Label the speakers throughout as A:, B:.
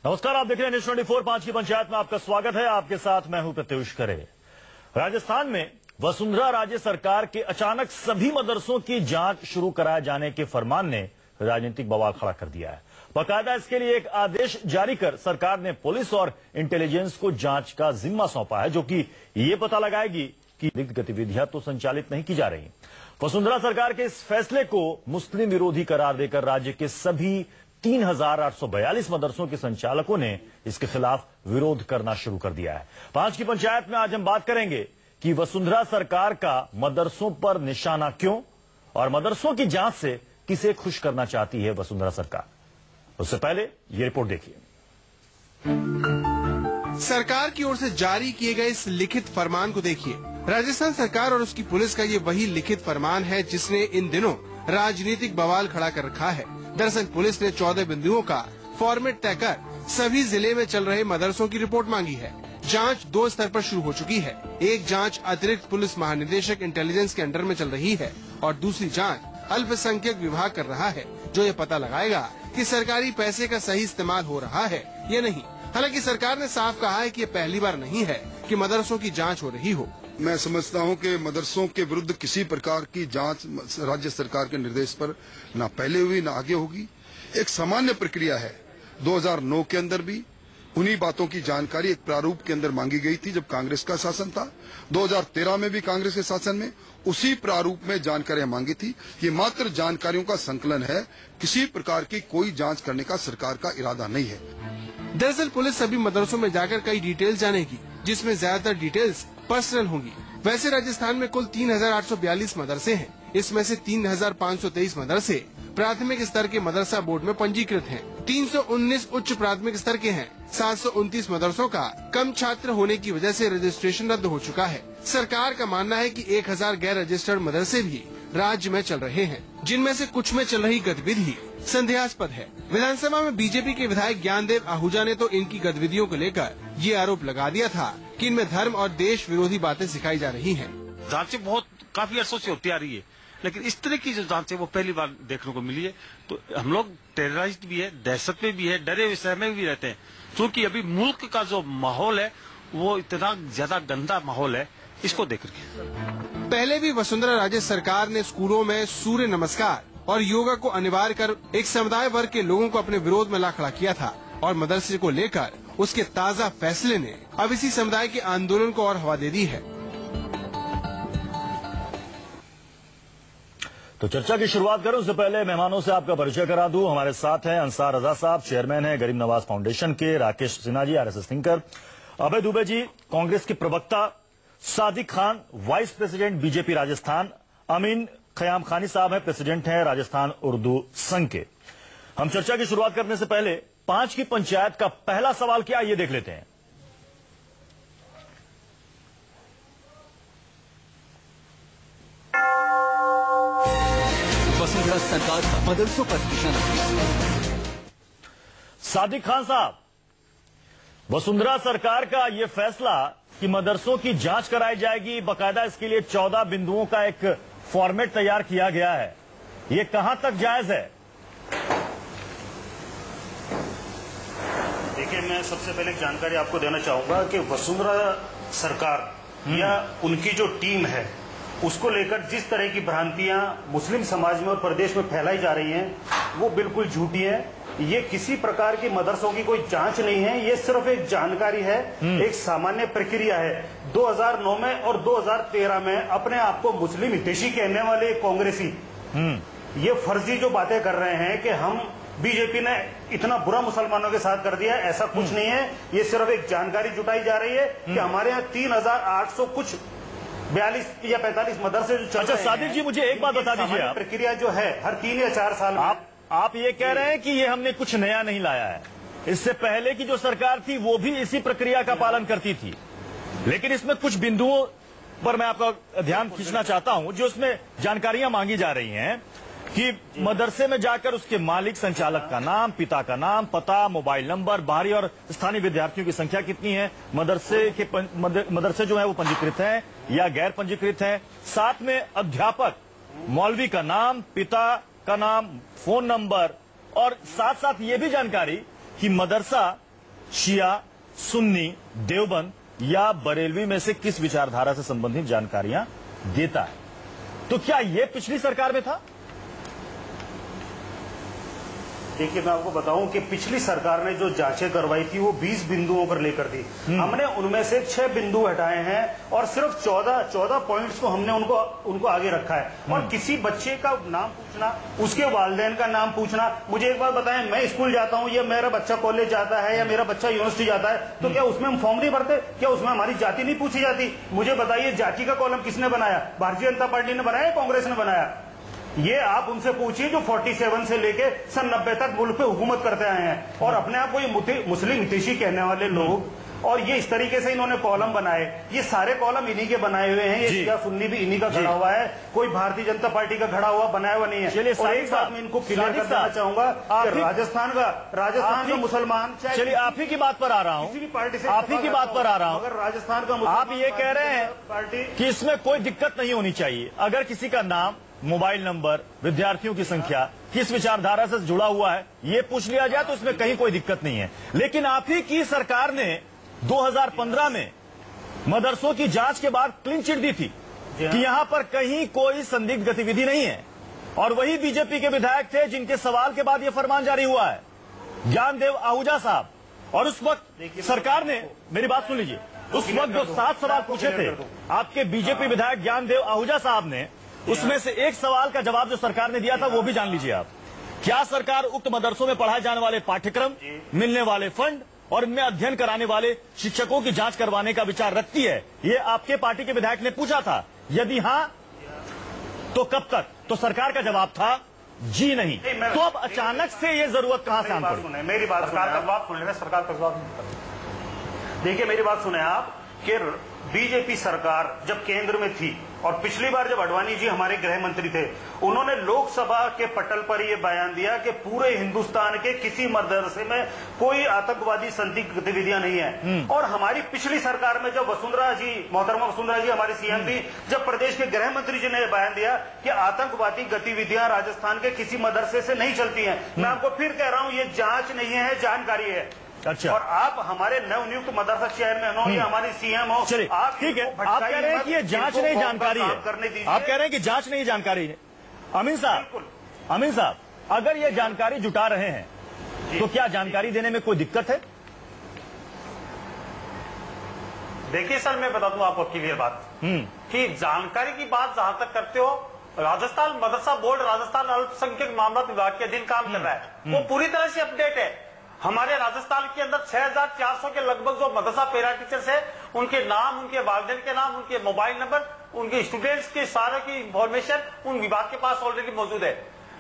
A: नमस्कार, आप देख रहे हैं न्यूज 24 5 की पंचायत में आपका स्वागत है। आपके साथ मैं हूं प्रत्युष खरे। राजस्थान में वसुंधरा राज्य सरकार के अचानक सभी मदरसों की जांच शुरू कराए जाने के फरमान ने राजनीतिक बवाल खड़ा कर दिया है। बाकायदा इसके लिए एक आदेश जारी कर सरकार ने पुलिस और इंटेलिजेंस को जांच का जिम्मा सौंपा है, जो कि ये पता लगाएगी कि गतिविधियां तो संचालित नहीं की जा रही। वसुंधरा सरकार के इस फैसले को मुस्लिम विरोधी करार देकर राज्य के सभी 3,842 मदरसों के संचालकों ने इसके खिलाफ विरोध करना शुरू कर दिया है। 5 की पंचायत में आज हम बात करेंगे कि वसुंधरा सरकार का मदरसों पर निशाना क्यों और मदरसों की जांच से किसे खुश करना चाहती है वसुंधरा सरकार। उससे पहले ये रिपोर्ट देखिए।
B: सरकार की ओर से जारी किए गए इस लिखित फरमान को देखिए। राजस्थान सरकार और उसकी पुलिस का ये वही लिखित फरमान है जिसने इन दिनों राजनीतिक बवाल खड़ा कर रखा है। दरअसल पुलिस ने 14 बिंदुओं का फॉर्मेट तय कर सभी जिले में चल रहे मदरसों की रिपोर्ट मांगी है। जांच 2 स्तर पर शुरू हो चुकी है। एक जांच अतिरिक्त पुलिस महानिदेशक इंटेलिजेंस के अंडर में चल रही है और दूसरी जांच अल्पसंख्यक विभाग कर रहा है, जो ये पता लगाएगा कि सरकारी पैसे का सही इस्तेमाल हो रहा है या नहीं। हालांकि सरकार ने साफ कहा है कि ये पहली बार नहीं है कि मदरसों की जांच हो रही हो।
C: मैं समझता हूं कि मदरसों के विरुद्ध किसी प्रकार की जांच राज्य सरकार के निर्देश पर न पहले हुई न आगे होगी। एक सामान्य प्रक्रिया है। 2009 के अंदर भी उन्हीं बातों की जानकारी एक प्रारूप के अंदर मांगी गई थी जब कांग्रेस का शासन था। 2013 में भी कांग्रेस के शासन में उसी प्रारूप में जानकारियां मांगी थी। ये मात्र जानकारियों का संकलन है, किसी प्रकार की कोई जांच करने का सरकार का इरादा नहीं है।
B: दरअसल पुलिस सभी मदरसों में जाकर कई डिटेल्स जानेगी, जिसमें ज्यादातर डिटेल्स पर्सनल होंगी। वैसे राजस्थान में कुल 3,842 मदरसे हैं। इसमें से 3,523 मदरसे प्राथमिक स्तर के मदरसा बोर्ड में पंजीकृत हैं। 319 उच्च प्राथमिक स्तर के हैं। 729 मदरसों का कम छात्र होने की वजह से रजिस्ट्रेशन रद्द हो चुका है। सरकार का मानना है कि 1,000 गैर रजिस्टर्ड मदरसे भी राज्य में चल रहे हैं, जिनमें से कुछ में चल रही गतिविधि संदेहास्पद है। विधानसभा में बीजेपी के विधायक ज्ञानदेव आहूजा ने तो इनकी गतिविधियों को लेकर ये आरोप लगा दिया था कि इनमें धर्म और देश विरोधी बातें सिखाई जा रही हैं।
D: जांचें काफी अरसों से होती आ रही है, लेकिन इस तरह की जो जांच है वो पहली बार देखने को मिली है। तो हम लोग टेरराइज्ड भी है, दहशत में भी है, डरे हुए सहमे भी रहते हैं, क्योंकि अभी मुल्क का जो माहौल है वो इतना ज्यादा गंदा माहौल है। इसको देख करके
B: पहले भी वसुंधरा राज्य सरकार ने स्कूलों में सूर्य नमस्कार और योगा को अनिवार्य कर एक समुदाय वर्ग के लोगों को अपने विरोध में ला खड़ा किया था और मदरसे को लेकर उसके ताज़ा फैसले ने अब इसी समुदाय के आंदोलन को और हवा दे दी है।
A: तो चर्चा की शुरुआत करूं उससे पहले मेहमानों से आपका परिचय करा दूं। हमारे साथ हैं अंसार रजा साहब, चेयरमैन हैं गरीब नवाज फाउंडेशन के, राकेश सिन्हा जी आरएसएस थिंकर, अभय दुबे जी कांग्रेस के प्रवक्ता, Sadiq Khan vice president BJP Rajasthan, Amin Khayyam Khani साहब हैं, प्रेसिडेंट हैं राजस्थान उर्दू संघ के। हम चर्चा की शुरुआत करने से पहले 5 की पंचायत का पहला सवाल क्या ये देख लेते हैं।
E: वसुंधरा सरकार का मदरसों पर निशाना।
A: सादिक खान साहब, वसुंधरा सरकार का यह फैसला कि मदरसों की जांच कराई जाएगी, बाकायदा इसके लिए 14 बिंदुओं का एक फॉर्मेट तैयार किया गया है, ये कहां तक जायज है?
F: देखिए, मैं सबसे पहले एक जानकारी आपको देना चाहूंगा कि वसुंधरा सरकार या उनकी जो टीम है उसको लेकर जिस तरह की भ्रांतियां मुस्लिम समाज में और प्रदेश में फैलाई जा रही हैं वो बिल्कुल झूठी है। ये किसी प्रकार की मदरसों की कोई जांच नहीं है, ये सिर्फ एक जानकारी है, एक सामान्य प्रक्रिया है। 2009 में और 2013 में अपने आप को मुस्लिम हितैषी कहने वाले कांग्रेसी ये फर्जी जो बातें कर रहे हैं कि हम बीजेपी ने इतना बुरा मुसलमानों के साथ कर दिया, ऐसा कुछ नहीं है। ये सिर्फ एक जानकारी जुटाई जा रही है कि हमारे यहाँ 3,800 कुछ 42 या 45 मदरसे जो चल रहे हैं।
A: अच्छा सादिक जी, मुझे एक बात बता दीजिए, आप
F: प्रक्रिया जो है हर 3 या 4 साल में
A: आप ये कह रहे हैं कि ये हमने कुछ नया नहीं लाया है। इससे पहले की जो सरकार थी वो भी इसी प्रक्रिया का पालन करती थी, लेकिन इसमें कुछ बिंदुओं पर मैं आपका ध्यान खींचना चाहता हूं जो इसमें जानकारियां मांगी जा रही हैं कि मदरसे में जाकर उसके मालिक, संचालक का नाम, पिता का नाम, पता, मोबाइल नंबर, बाहरी और स्थानीय विद्यार्थियों की संख्या कितनी है, मदरसे जो है वो पंजीकृत हैं या गैर पंजीकृत हैं, साथ में अध्यापक, मौलवी का नाम, पिता का नाम, फोन नंबर और साथ साथ ये भी जानकारी कि मदरसा शिया, सुन्नी, देवबंद या बरेलवी में से किस विचारधारा से संबंधित जानकारियां देता है। तो क्या यह पिछली सरकार में था?
F: देखिए, मैं आपको बताऊं कि पिछली सरकार ने जो जांचें करवाई थी वो 20 बिंदुओं पर लेकर थी। हमने उनमें से 6 बिंदु हटाए हैं और सिर्फ 14 पॉइंट्स को हमने उनको आगे रखा है। और किसी बच्चे का नाम पूछना, उसके वालिदैन का नाम पूछना, मुझे एक बात बताएं, मैं स्कूल जाता हूं या मेरा बच्चा कॉलेज जाता है या मेरा बच्चा यूनिवर्सिटी जाता है, तो क्या उसमें हम फॉर्म नहीं भरते? क्या उसमें हमारी जाति नहीं पूछी जाती? मुझे बताइए, जाति का कॉलम किसने बनाया? भारतीय जनता पार्टी ने बनाया, कांग्रेस ने बनाया? ये आप उनसे पूछिए जो 47 से लेके सन 90 तक मुल्क पे हुकूमत करते आए हैं और अपने आप को ये मुस्लिम हितैषी कहने वाले लोग, और ये इस तरीके से इन्होंने कॉलम बनाए। ये सारे कॉलम इन्हीं के बनाए हुए हैं। ये शिया सुन्नी भी इन्हीं का खड़ा हुआ है, कोई भारतीय जनता पार्टी का खड़ा हुआ बनाया हुआ नहीं है।
A: चलिए,
F: और एक बात मैं इनको क्लियर कर देना चाहूंगा कि राजस्थान का मुसलमान,
A: चलिए आप ही की बात पर आ रहा हूँ,
F: किसी भी पार्टी से
A: आप ही की बात पर आ रहा हूँ,
F: अगर राजस्थान का
A: आप ये कह रहे हैं
F: पार्टी
A: कि इसमें कोई दिक्कत नहीं होनी चाहिए अगर किसी का नाम, मोबाइल नंबर, विद्यार्थियों की संख्या किस विचारधारा से जुड़ा हुआ है ये पूछ लिया जाए तो इसमें कहीं कोई दिक्कत नहीं है। लेकिन आप ही की सरकार ने 2015 में मदरसों की जांच के बाद क्लीन चिट दी थी कि यहां पर कहीं कोई संदिग्ध गतिविधि नहीं है, और वही बीजेपी के विधायक थे जिनके सवाल के बाद यह फरमान जारी हुआ है, ज्ञानदेव आहूजा साहब। और उस वक्त सरकार ने, मेरी बात सुन लीजिए, उस वक्त जो 7 सवाल पूछे थे आपके बीजेपी विधायक ज्ञानदेव आहूजा साहब ने, उसमें से एक सवाल का जवाब जो सरकार ने दिया था वो भी जान लीजिए आप। क्या सरकार उक्त मदरसों में पढ़ाए जाने वाले पाठ्यक्रम, मिलने वाले फंड और इनमें अध्ययन कराने वाले शिक्षकों की जांच करवाने का विचार रखती है? ये आपके पार्टी के विधायक ने पूछा था। यदि हां तो कब तक? तो सरकार का जवाब था जी नहीं। तो अब अचानक से ये जरूरत कहां से आन पड़ी?
F: मेरी बात, सरकार का जवाब सुन लेना, सरकार का जवाब। देखिए, मेरी बात सुने आप कि बीजेपी सरकार जब केंद्र में थी और पिछली बार जब अडवाणी जी हमारे गृह मंत्री थे, उन्होंने लोकसभा के पटल पर यह बयान दिया कि पूरे हिंदुस्तान के किसी मदरसे में कोई आतंकवादी संदिग्ध गतिविधियां नहीं है। और हमारी पिछली सरकार में जब मोहतरमा वसुंधरा जी हमारी सीएम थी, जब प्रदेश के गृह मंत्री जी ने बयान दिया कि आतंकवादी गतिविधियां राजस्थान के किसी मदरसे से नहीं चलती हैं। मैं आपको फिर कह रहा हूं, ये जांच नहीं है, जानकारी है।
A: अच्छा,
F: और आप हमारे नवनियुक्त मदरसा चेयरमैन हो या हमारी सीएम हो,
A: चलिए ठीक है, आप कह रहे हैं कि ये जांच नहीं जानकारी है, आप कह रहे हैं कि जांच नहीं जानकारी है। अमीन साहब, अगर ये जानकारी जुटा रहे हैं तो क्या जानकारी देने में कोई दिक्कत है?
G: देखिए सर, मैं बता दूं आपको क्लियर बात कि जानकारी की बात जहां तक करते हो, राजस्थान मदरसा बोर्ड राजस्थान अल्पसंख्यक मामला विभाग के अधीन काम कर रहा है, वो पूरी तरह से अपडेट है। हमारे राजस्थान के अंदर 6400 के लगभग जो मदरसा पैरा टीचर्स है, उनके नाम, उनके वालिदैन के नाम, उनके मोबाइल नंबर, उनके स्टूडेंट्स के सारे की इंफॉर्मेशन उन विभाग के पास ऑलरेडी मौजूद है।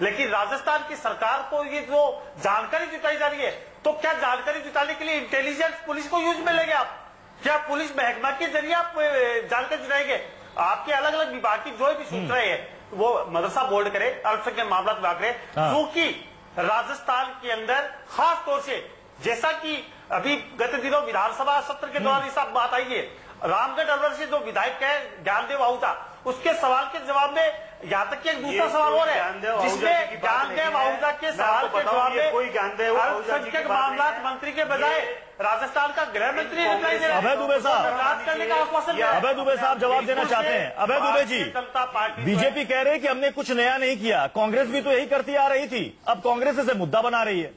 G: लेकिन राजस्थान की सरकार को ये जो जानकारी जुटाई जा रही है, तो क्या जानकारी जुटाने के लिए इंटेलिजेंस पुलिस को यूज में लेंगे आप? क्या पुलिस महकमा के जरिए आप जानकारी जुटाएंगे? आपके अलग अलग विभाग की जो भी सूचनाएं है वो मदरसा बोर्ड करे, अल्पसंख्यक मामला विभाग करे, क्योंकि राजस्थान के अंदर खास तौर से, जैसा कि अभी गत दिनों विधानसभा सत्र के दौरान ये बात आई है, रामगढ़ अलवर से जो विधायक है ज्ञानदेव आहूजा, उसके सवाल के जवाब में यहाँ तक कि एक दूसरा सवाल और है, जिसमें ज्ञानदेव आहूजा के सवाल के जवाब में अल्पसंख्यक मामला मंत्री के बजाय राजस्थान का गृह मंत्री रिप्लाई दे रहे हैं।
A: अभय दुबे साहब,
G: करने का आश्वासन,
A: अभय दुबे साहब जवाब देना चाहते हैं। अभय दुबे जी, बीजेपी कह रही है कि हमने कुछ नया नहीं किया, कांग्रेस भी तो यही करती आ रही थी, अब कांग्रेस इसे मुद्दा बना रही है।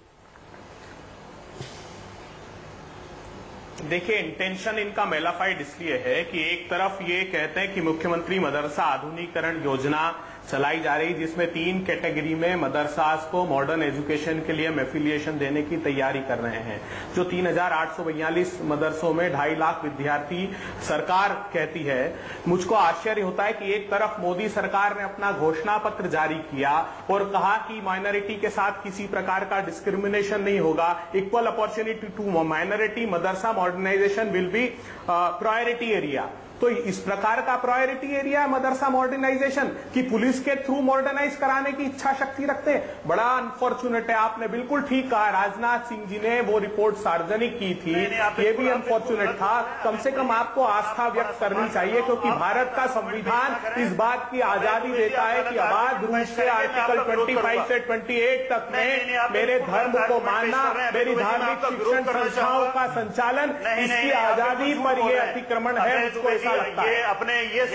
H: देखिए, इंटेंशन इनका मेलाफाइड इसलिए है कि एक तरफ ये कहते हैं कि मुख्यमंत्री मदरसा आधुनिकीकरण योजना चलाई जा रही, जिसमें 3 कैटेगरी में मदरसास को मॉडर्न एजुकेशन के लिए एफिलिएशन देने की तैयारी कर रहे हैं। जो 3842 मदरसों में 2.5 लाख विद्यार्थी सरकार कहती है। मुझको आश्चर्य होता है कि एक तरफ मोदी सरकार ने अपना घोषणा पत्र जारी किया और कहा कि माइनॉरिटी के साथ किसी प्रकार का डिस्क्रिमिनेशन नहीं होगा, इक्वल अपॉर्चुनिटी टू माइनॉरिटी, मदरसा modernization will be priority area. तो इस प्रकार का प्रायोरिटी एरिया है मदरसा मॉडर्नाइजेशन की पुलिस के थ्रू मॉडर्नाइज कराने की इच्छा शक्ति रखते हैं। बड़ा अनफॉर्चुनेट है, आपने बिल्कुल ठीक कहा, राजनाथ सिंह जी ने वो रिपोर्ट सार्वजनिक की थी, ये भी अनफॉर्चुनेट था। कम से कम आपको आस्था व्यक्त करनी चाहिए, क्योंकि भारत का संविधान इस बात की आजादी देता है कि अबाध रूप से आर्टिकल 25 से 28 तक में मेरे धर्म को मानना, मेरी धार्मिक शिक्षण संस्थाओं का संचालन, इसकी आजादी पर ये अतिक्रमण है। मुझको ऐसा लगता है
F: अपने ये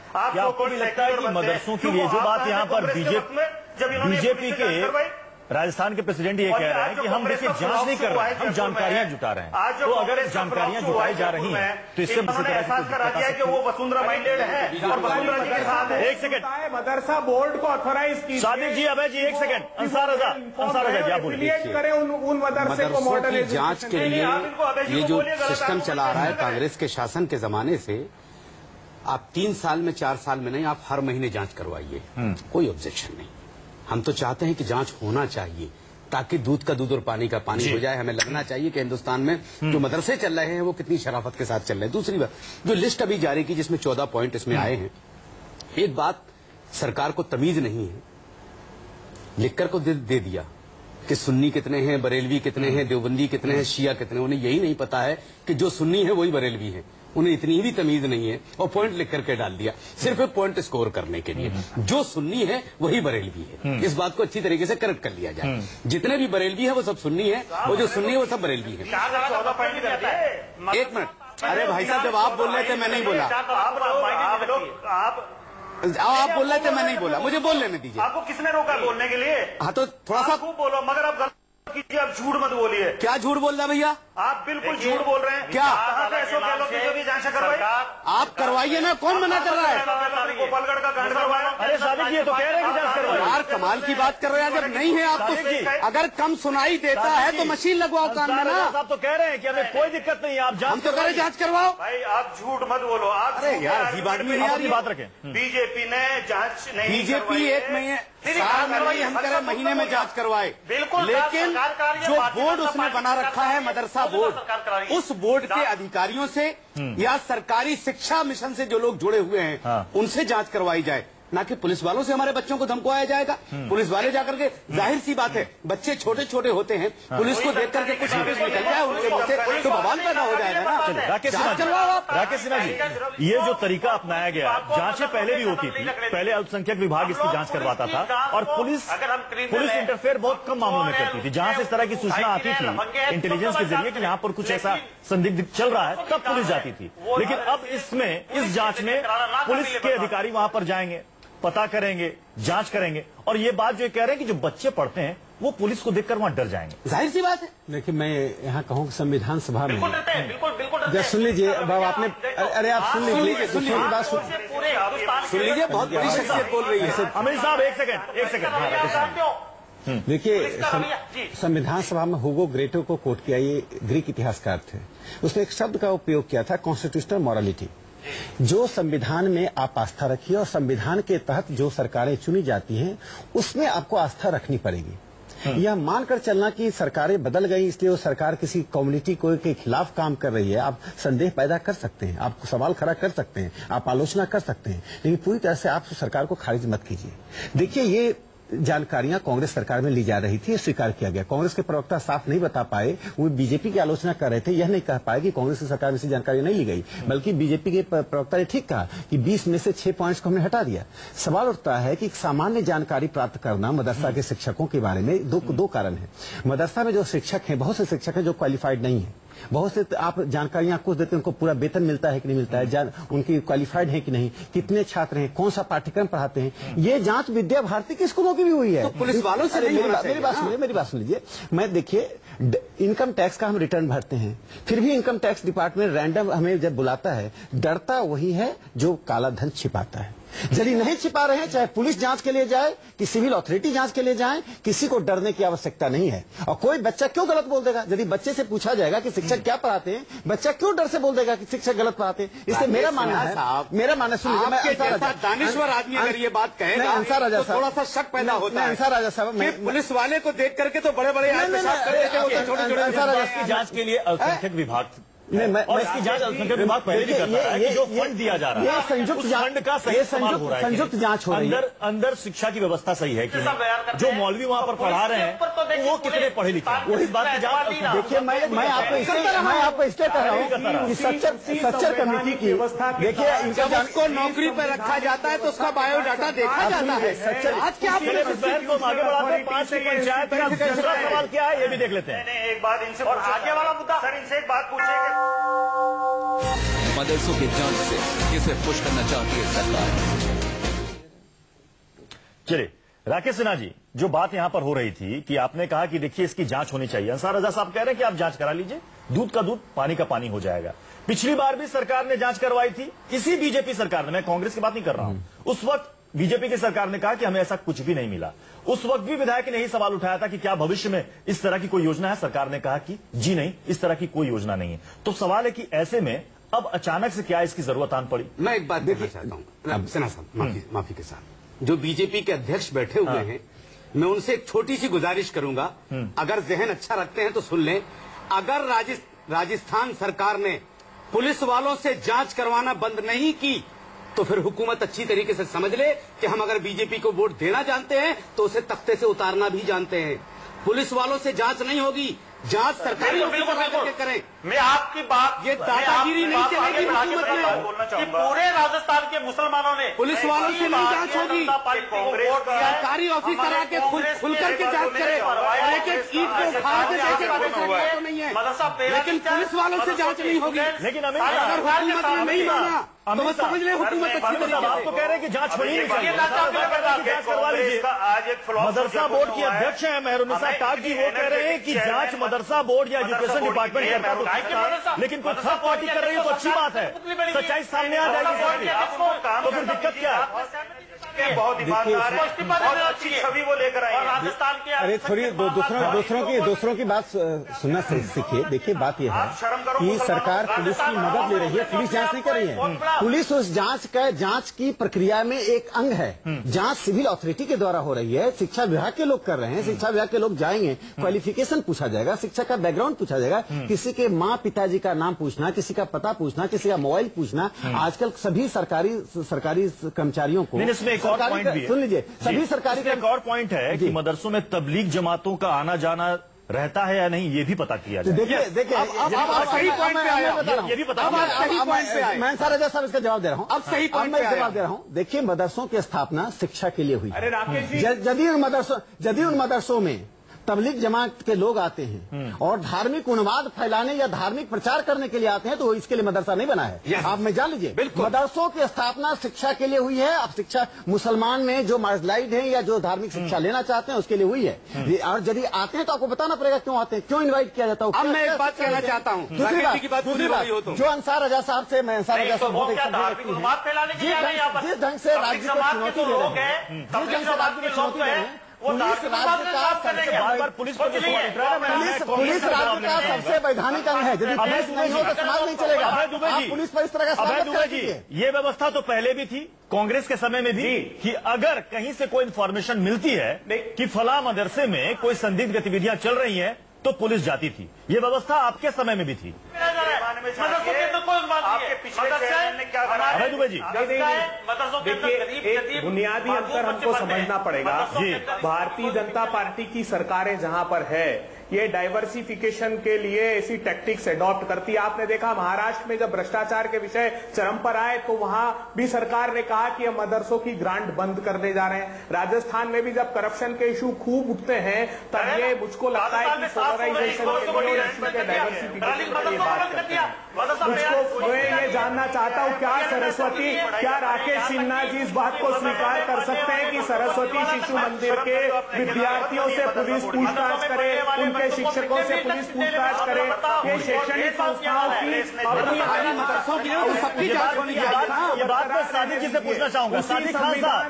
A: क्या आपको भी लगता है कि मदरसों की ये जो बात यहाँ पर बीजेपी के राजस्थान के प्रेसिडेंट ये कह रहे हैं कि हम देखिए जांच नहीं कर रहे हैं, हम जानकारियां जुटा रहे हैं। तो अगर जानकारियां जुटाई जा रही हैं तो इससे
F: एहसास करा दिया कि वो वसुंधरा माइंडेड है और वसुंधरा जी के साथ है।
A: एक सेकंड,
H: मदरसा बोर्ड को ऑथोराइज की
A: सादिक जी, अभय जी, एक सेकंड, अंसार रजा जी आप बोलिए।
H: करें उन मदरसे को मॉडल
I: जांच के लिए ये जो सिस्टम चला रहा है कांग्रेस के शासन के जमाने से, आप 3 साल में 4 साल में नहीं, आप हर महीने जांच करवाइए, कोई ऑब्जेक्शन नहीं। हम तो चाहते हैं कि जांच होना चाहिए ताकि दूध का दूध और पानी का पानी हो जाए। हमें लगना चाहिए कि हिंदुस्तान में जो मदरसे चल रहे हैं वो कितनी शराफत के साथ चल रहे हैं। दूसरी बात, जो लिस्ट अभी जारी की जिसमें 14 पॉइंट इसमें आए हैं, एक बात सरकार को तमीज नहीं है, लिखकर को दे दिया कि सुन्नी कितने हैं, बरेलवी कितने हैं, देवबंदी कितने हैं, शिया कितने। उन्हें यही नहीं पता है कि जो सुन्नी है वही बरेलवी है। उन्हें इतनी भी तमीज नहीं है और पॉइंट लिख करके डाल दिया सिर्फ एक पॉइंट स्कोर करने के लिए। जो सुन्नी है वही बरेलवी है, इस बात को अच्छी तरीके से करेक्ट कर लिया जाए। जितने भी बरेलवी है वो सब सुन्नी है और जो सुन्नी है वो सब बरेलवी है। एक मिनट, अरे भाई साहब, जब आप बोल रहे थे मैं नहीं बोला, आप बोल रहे थे मैं नहीं बोला, मुझे बोल लेने दीजिए।
F: आपको किसने रोका बोलने के लिए?
I: हाँ तो थोड़ा सा
F: बोलो, मगर आप गलत कीजिए, आप झूठ मत बोलिए।
I: क्या झूठ बोल रहा है भैया?
F: आप बिल्कुल झूठ बोल रहे हैं।
I: क्या आप करवाइए ना, कौन मना कर रहा है?
F: गोपालगढ़ का कांड करवाया।
A: अरे सादिक जी तो कह रहे हैं कि जांच करवाइए।
I: यार कमाल की बात कर रहे हैं, जब नहीं है आपको, अगर कम सुनाई देता है तो मशीन लगवाओ कान में ना।
A: आप तो कह रहे हैं कि हमें कोई दिक्कत नहीं है, आप
I: हम तो कह रहे जांच करवाओ।
F: भाई आप झूठ मत बोलो। आप
I: अरे यार अजीब आदमी है यार,
A: बात रखें।
F: बीजेपी ने जांच नहीं,
I: बीजेपी एक महीने साल में नहीं, हम करें महीने में जांच करवाए,
F: बिल्कुल।
I: लेकिन जो बोर्ड उसने बना रखा है मदरसा बोर्ड, उस बोर्ड के अधिकारियों से या सरकारी शिक्षा मिशन से जो लोग जुड़े हुए हैं उनसे जांच करवाई जाए, ना कि पुलिस वालों से हमारे बच्चों को धमकाया जाएगा। पुलिस वाले जाकर के, जाहिर सी बात है बच्चे छोटे छोटे होते हैं, पुलिस को देख करके कुछ इंग्लिश निकल जाए उनके मुंह से तो बवाल पैदा हो जाएगा ना।
A: राकेश सिन्हा जी, ये जो तरीका अपनाया गया, जांचें पहले भी होती थी, पहले अल्पसंख्यक विभाग इसकी जांच करवाता था और पुलिस इंटरफेयर बहुत कम मामलों में करती थी। जहां से इस तरह की सूचना आती थी इंटेलिजेंस के जरिए कि यहाँ पर कुछ ऐसा संदिग्ध चल रहा है, तब पुलिस जाती थी। लेकिन अब इसमें, इस जांच में पुलिस के अधिकारी वहां पर जाएंगे, पता करेंगे, जांच करेंगे, और ये बात जो कह रहे हैं कि जो बच्चे पढ़ते हैं वो पुलिस को देखकर वहां डर जाएंगे।
I: जाहिर सी बात है।
J: देखिए मैं यहाँ कहूँ संविधान सभा में
F: बिल्कुल
J: सुन लीजिए, बाबा आपने, अरे आप सुन लीजिए, सुन
I: लीजिए, बहुत बड़ी शख्सियत बोल रही है।
A: अमित साहब एक सेकंड।
J: देखिए संविधान सभा में हुगो ग्रेटो को कोट किया, ये ग्रीक इतिहासकार थे, उसने एक शब्द का उपयोग किया था, कॉन्स्टिट्यूशनल मॉरलिटी। जो संविधान में आप आस्था रखिए और संविधान के तहत जो सरकारें चुनी जाती हैं उसमें आपको आस्था रखनी पड़ेगी। यह मानकर चलना कि सरकारें बदल गई इसलिए वो सरकार किसी कम्युनिटी को के खिलाफ काम कर रही है, आप संदेह पैदा कर सकते हैं, आप सवाल खड़ा कर सकते हैं, आप आलोचना कर सकते हैं, लेकिन पूरी तरह से आप सरकार को खारिज मत कीजिए। देखिए ये जानकारियां कांग्रेस सरकार में ली जा रही थी, स्वीकार किया गया। कांग्रेस के प्रवक्ता साफ नहीं बता पाए, वो बीजेपी की आलोचना कर रहे थे, यह नहीं कह पाए कि कांग्रेस की सरकार में से जानकारी नहीं ली गई, बल्कि बीजेपी के प्रवक्ता ने ठीक कहा कि 20 में से 6 पॉइंट्स को हमने हटा दिया। सवाल उठता है कि सामान्य जानकारी प्राप्त करना मदरसा के शिक्षकों के बारे में दो कारण है। मदरसा में जो शिक्षक हैं, बहुत से शिक्षक हैं जो क्वालिफाइड नहीं है, बहुत से आप जानकारियां कुछ देते हैं, उनको पूरा वेतन मिलता है कि नहीं मिलता है, उनकी क्वालिफाइड है कि नहीं, कितने छात्र हैं, कौन सा पाठ्यक्रम पढ़ाते हैं, ये जांच विद्या भारती के स्कूलों की भी हुई है।
I: तो पुलिस वालों से
J: मेरी बात सुन लीजिए। मैं देखिए इनकम टैक्स का हम रिटर्न भरते हैं, फिर भी इनकम टैक्स डिपार्टमेंट रैंडम हमें जब बुलाता है, डरता वही है जो काला धन छिपाता है। यदि नहीं छिपा रहे हैं, चाहे पुलिस जांच के लिए जाए कि सिविल अथॉरिटी जांच के लिए जाए, किसी को डरने की आवश्यकता नहीं है। और कोई बच्चा क्यों गलत बोल देगा? यदि बच्चे से पूछा जाएगा कि शिक्षक क्या पढ़ाते हैं, बच्चा क्यों डर से बोल देगा कि शिक्षक गलत पढ़ाते हैं? इसलिए मेरा मानना है, सुन लीजिए,
I: दानिश्वर आदमी अगर ये बात कहेगा तो थोड़ा सा शक पैदा होता है।
J: अंसार राजा साहब,
I: पुलिस वाले को देख करके तो बड़े बड़े
A: जांच के लिए अल्पसंख्यक विभाग और इसकी जांच अल्पसंख्यक विभाग पहले भी करता है कि जो फंड दिया जा रहा है
J: संयुक्त
A: फंड का सही इस्तेमाल हो रहा है,
J: संयुक्त जांच हो रही है,
A: अंदर शिक्षा की व्यवस्था सही है कि नहीं, जो मौलवी वहाँ पर पढ़ा रहे हैं वो कितने पढ़े लिखे हैं, वो इस बात की जांच।
J: देखिए मैं आपको इसलिए कह रहा हूँ कि सच्चर कमेटी की व्यवस्था, देखिए
I: जब उसको नौकरी पर रखा जाता है तो उसका बायोडाटा देखा जाता है।
A: आज क्या बहन को आगे बढ़ाते हैं, 5 की पंचायत का दूसरा सवाल क्या है ये भी देख लेते हैं।
F: एक बात इनसे और आगे वाला मुद्दा सर, इनसे एक बात पूछेंगे।
E: मदरसों की जांच से किसे खुश करना चाहती है सरकार?
A: चलिए राकेश सिन्हा जी, जो बात यहां पर हो रही थी कि आपने कहा कि देखिए इसकी जांच होनी चाहिए, अंसार रजा साहब कह रहे हैं कि आप जांच करा लीजिए, दूध का दूध पानी का पानी हो जाएगा। पिछली बार भी सरकार ने जांच करवाई थी, इसी बीजेपी सरकार ने, मैं कांग्रेस की बात नहीं कर रहा हूं, उस वक्त बीजेपी की सरकार ने कहा कि हमें ऐसा कुछ भी नहीं मिला। उस वक्त भी विधायक ने यही सवाल उठाया था कि क्या भविष्य में इस तरह की कोई योजना है? सरकार ने कहा कि जी नहीं, इस तरह की कोई योजना नहीं है। तो सवाल है कि ऐसे में अब अचानक से क्या इसकी जरूरत आन पड़ी?
I: मैं एक बात देखना चाहता हूँ सिन्हा साहब, माफी के साथ, जो बीजेपी के अध्यक्ष बैठे हुए हैं, मैं उनसे एक छोटी सी गुजारिश करूंगा, अगर जहन अच्छा रखते हैं तो सुन लें। अगर राजस्थान सरकार ने पुलिस वालों से जांच करवाना बंद नहीं की तो फिर हुकूमत अच्छी तरीके से समझ ले कि हम अगर बीजेपी को वोट देना जानते हैं तो उसे तख्ते से उतारना भी जानते हैं। पुलिस वालों से जांच नहीं होगी, जांच सरकारी करके करें।
G: मैं आपकी बात,
I: ये दादागिरी नहीं चलेगी हुकूमत में
G: कि पूरे राजस्थान के मुसलमानों ने
I: पुलिस वालों से नहीं जांच होगी, सरकारी ऑफिसर आके खुल करके जांच करे और एक एक ईंट को उखाड़ के देखे तो नहीं है, लेकिन पुलिस वालों से जांच नहीं होगी।
A: लेकिन
I: अगर हुकूमत ने नहीं माना तो मैं समझ ले हुकूमत अच्छी तरीके से।
A: आप तो कह रहे हैं कि जांच होनी नहीं चाहिए, जांच करवा लीजिए। मदरसा बोर्ड की अध्यक्ष है मेहरुन्निसा टाक जी, वो कह रहे हैं कि जांच मदरसा बोर्ड या एजुकेशन डिपार्टमेंट करता तो, लेकिन कोई थर्ड पार्टी कर रही है तो अच्छी बात है, सच्चाई सामने आ जाएगी। तो फिर दिक्कत क्या है?
F: बहुत ईमानदार है और अच्छी छवि वो लेकर आए
G: राजस्थान के।
J: अरे थोड़ी दूसरों की बात सुनना सीखिए। देखिए बात यह है कि सरकार पुलिस की मदद ले रही है, पुलिस जांच नहीं कर रही है। पुलिस उस जांच की प्रक्रिया में एक अंग है। जांच सिविल अथॉरिटी के द्वारा हो रही है, शिक्षा विभाग के लोग कर रहे हैं, शिक्षा विभाग के लोग जाएंगे, क्वालिफिकेशन पूछा जाएगा, शिक्षा का बैकग्राउंड पूछा जाएगा, किसी के माँ पिताजी का नाम पूछना, किसी का पता पूछना, किसी का मोबाइल पूछना। आजकल सभी सरकारी कर्मचारियों को सुन लीजिए, सभी सरकारी
A: एक और पॉइंट है कि मदरसों में तबलीग जमातों का आना जाना रहता है या नहीं, ये भी पता किया जाए।
J: देखिए
I: सही पॉइंट पे आया,
A: ये भी पता
I: सही पॉइंट पे आया।
J: मैं अंसार रजा साहब इसका जवाब दे रहा हूँ।
I: अब सही पॉइंट पे
J: जवाब दे रहा हूँ। देखिए मदरसों की स्थापना शिक्षा के लिए हुई।
H: अरे राकेश जी,
J: यदि उन मदरसों में तबलीग जमात के लोग आते हैं और धार्मिक उन्माद फैलाने या धार्मिक प्रचार करने के लिए आते हैं तो इसके लिए मदरसा नहीं बना है। आप में जान लीजिए, मदरसों की स्थापना शिक्षा के लिए हुई है। अब शिक्षा मुसलमान में जो मार्जिनाइज्ड हैं या जो धार्मिक शिक्षा लेना चाहते हैं उसके लिए हुई है। और यदि आते हैं तो आपको बताना पड़ेगा क्यों आते हैं, क्यों इन्वाइट किया जाता है।
I: अब मैं एक बात कहना चाहता हूँ,
J: दूसरी बात जो अंसार रजा साहब से, मैं अंसार रजा साहब जिस ढंग से राज्य को चुनौती दे रहे हैं, जिस ढंग से राज्य को चुनौती दे रहे हैं, पुलिस राज्य का सबसे वैधानिक अंग है। यदि पुलिस नहीं हो तो समाज नहीं चलेगा। आप पुलिस पर इस तरह का स्वागत कीजिए।
A: ये व्यवस्था तो पहले भी थी, कांग्रेस के समय में भी, कि अगर कहीं से कोई इन्फॉर्मेशन मिलती है कि फला मदरसे में कोई संदिग्ध गतिविधियां चल रही हैं तो पुलिस जाती थी। ये व्यवस्था आपके समय में भी थी।
H: देखिए, बुनियादी अंतर हमको समझना पड़ेगा। भारतीय जनता पार्टी की सरकारें जहां पर है, ये डाइवर्सिफिकेशन के लिए ऐसी टैक्टिक्स अडॉप्ट करती है। आपने देखा महाराष्ट्र में जब भ्रष्टाचार के विषय चरम पर आए तो वहां भी सरकार ने कहा कि ये मदरसों की ग्रांट बंद करने जा रहे हैं। राजस्थान में भी जब करप्शन के इशू खूब उठते हैं तब ये मुझको लगता है कि पोलराइजेशन के लिए डाइवर्सिफिकेशन की बात करते हैं। मुझको मैं ये जानना चाहता हूं, क्या राकेश सिन्हा जी इस बात को स्वीकार कर सकते हैं कि सरस्वती शिशु मंदिर के विद्यार्थियों से पुलिस पूछताछ करे, उनके शिक्षकों से पुलिस पूछताछ करे, ये शैक्षणिक संस्थाओं की अपनी खाली मदरसों की सबकी जांच होनी चाहिए।
A: ये बात मैं सादिक जी से पूछना चाहूंगा। सादिक खान साहब,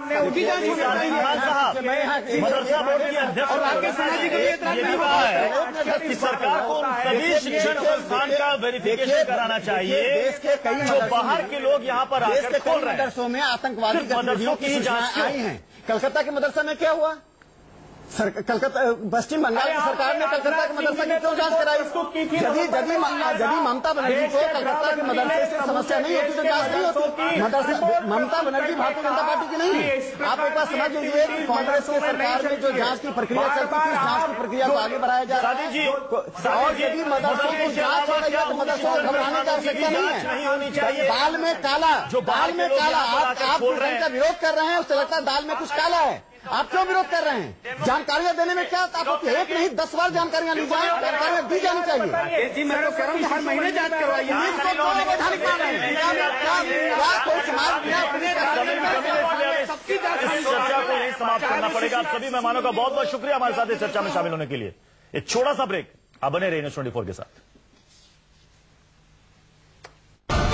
A: मदरसा बोर्ड के अध्यक्ष
I: राकेश सिन्हा जी को
A: ये भी कहा है कि सरकार को सभी शिक्षण संस्थान का वेरिफिकेशन कराना चाहिए।
J: देश के कई
A: जो बाहर के लोग यहाँ पर आकर खोल रहे हैं,
J: मदरसों में आतंकवादी गतिविधियों की सूचनाएं आई हैं। कलकत्ता के मदरसा में क्या हुआ? कलकत्ता पश्चिम बंगाल की सरकार ने कलकत्ता के मदरसा की क्यों जांच कराई? यदि ममता बनर्जी को कलकत्ता के मदरसे से समस्या नहीं होती तो जांच नहीं होती। ममता बनर्जी भारतीय जनता पार्टी की नहीं है। आप एक बार समझ लीजिए कि कांग्रेस की सरकार में जो जांच की प्रक्रिया चलती थी, जांच की प्रक्रिया को आगे बढ़ाया जा रहा है। और यदि मदरसों की जांच हो रही है तो मदरसों को घबराने की आवश्यकता नहीं है। दाल में काला, आप का विरोध कर रहे हैं, उससे लगता है दाल में कुछ काला है। आप क्यों विरोध कर रहे हैं? जानकारियां देने में क्या आपको एक नहीं 10 बार जानकारियां ली जाए, जानकारियां दी जानी चाहिए। जी मैं तो कह रहा हूँ हर महीने जांच करवाइए। अवैधानिक मान रहे हैं क्या कोई समाज
A: चर्चा को यही समाप्त करना पड़ेगा। आप सभी मेहमानों का बहुत बहुत शुक्रिया हमारे साथ इस चर्चा में शामिल होने के लिए। एक छोटा सा ब्रेक, आप बने रहिए न्यूज़ 24 के साथ।